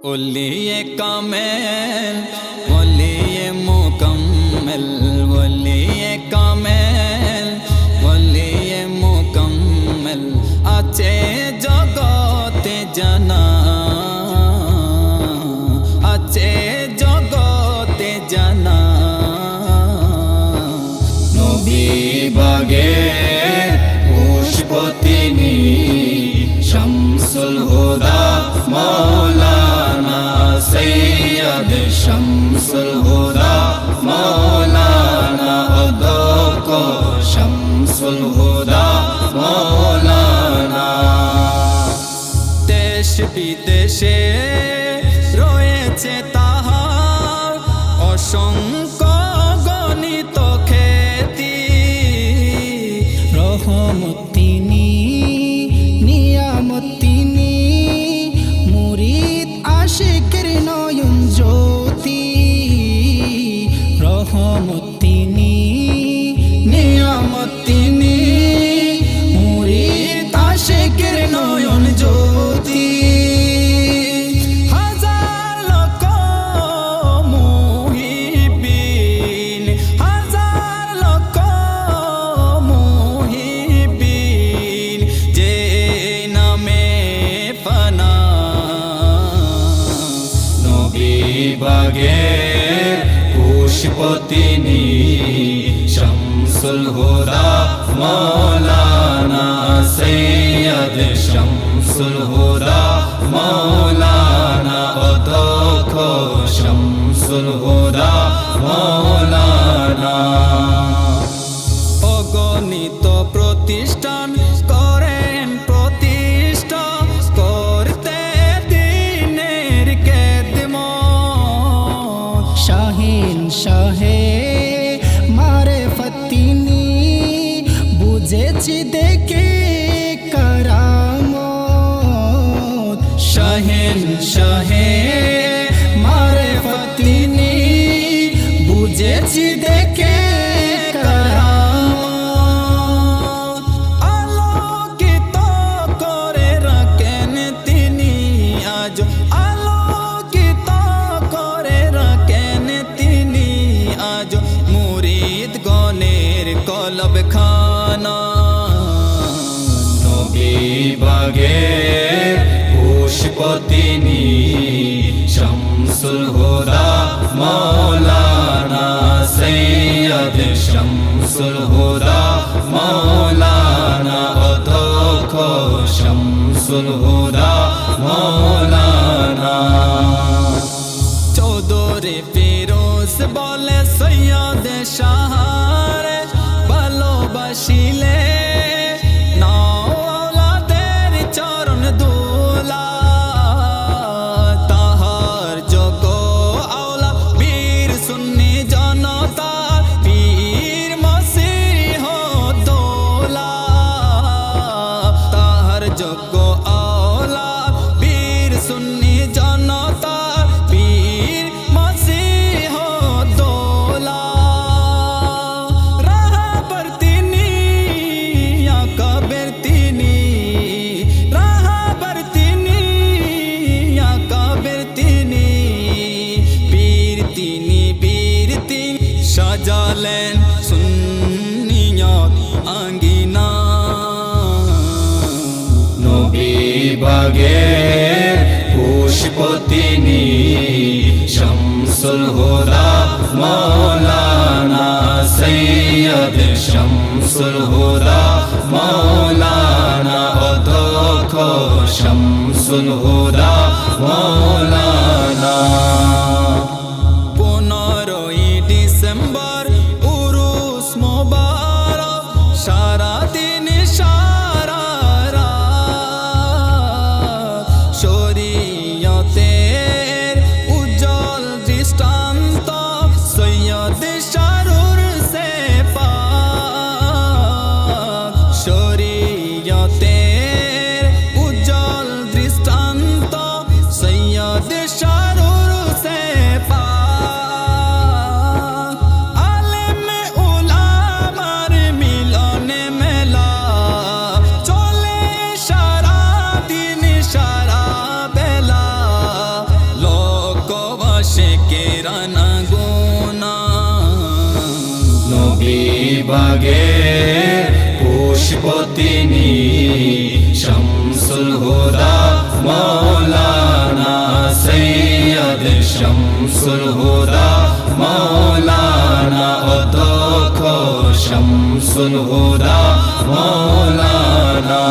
ওলিয়ে কামেল ওলিয়ে মুকম্মল ওলিয়ে কামেল ওলিয়ে মুকম্মল আছে জগতে জানা আছে জগতে জানা নবী বাগে পুষ্প তিনি শামসুল হুদা মাওলানা সৈয়দ শামসুল হুদা মাওলানা অধ্যক্ষ শামসুল হুদা মাওলানা দেশ বিদেশে রয়েছে তাহার অসংখ্য গণিত খ্যাতি রহমত তিনি নিয়ামত তিনি মুরিদ আশিকের নয়ন জ্যোতি রহমত তিনি নিয়ামত তিনি মুরিদ আশিকের নয়ন জ্যোতি হাজার লক্ষ মুহিবিন হাজার লক্ষ মুহিবিন যে নামে ফানা নবী বাগের পুষ্প তিনি শামসুল হুদা মাওলানা সৈয়দ শামসুল হুদা মাওলানা অধ্যক্ষ শামসুল হুদা মাওলানা অগণিত প্রতিষ্ঠান করেন প্রতিষ্ঠা করতে দিনের খেদমত শাহিন শাহে মারেফত তিনি বুঝেছি দেখে কারামত শাহিন শাহে মারেফত তিনি বুঝেছি দেখে কারামত আলোকিত করে রাখেন তিনি আজ আলোকিত করে রাখেন তিনি আজ মুরিদ গণের কলব খানা নবী বাগের পুষ্প তিনি শামসুল হুদা মাওলানা সৈয়দ শামসুল হুদা মাওলানা অধ্যক্ষ শামসুল হুদা মাওলানা চৌধুরী ফিরোজ বলে সৈয়দ শাহরে ভালোবাসিলে নাওলাদের চরণ দুলা তাহার যোগ্য আওলা বীর সুন্নি জনতা পীর মসিহ দোলা তাহার যোগ্য আওলা বীর সুন্নি জনতা পীর মসিহ দোলা রাহাবার তিনি আকাবের তিনি রাহাবার তিনি আকাবের তিনি বীর তিনি সাজালেন সুন্নিয়ত আঙ্গিনা নবী বাগের পুষ্প তিনি শামসুল হুদা মাওলানা সৈয়দ শামসুল হুদা মাওলানা অধ্যক্ষ শামসুল হুদা মাওলানা 15ই ডিসেম্বর উরুস মোবারক সারা দিন সারা রাত শরীয়তের উজ্জ্বল দৃষ্টান্ত সৈয়দ শাহরুর সে পাক শরীয়তের উজ্জ্বল দৃষ্টান্ত সৈয়দ শাহরুর সে পাক আলেমে উলামার মিলনে মেলা চলে সারা দিন সারা বেলা বিভাগে পুষ্প তিনি শামসুল হুদা মৌলানা সৈয়দ শামসুল হুদা মৌলানা অধ্যক্ষ শামসুল হুদা মৌলানা।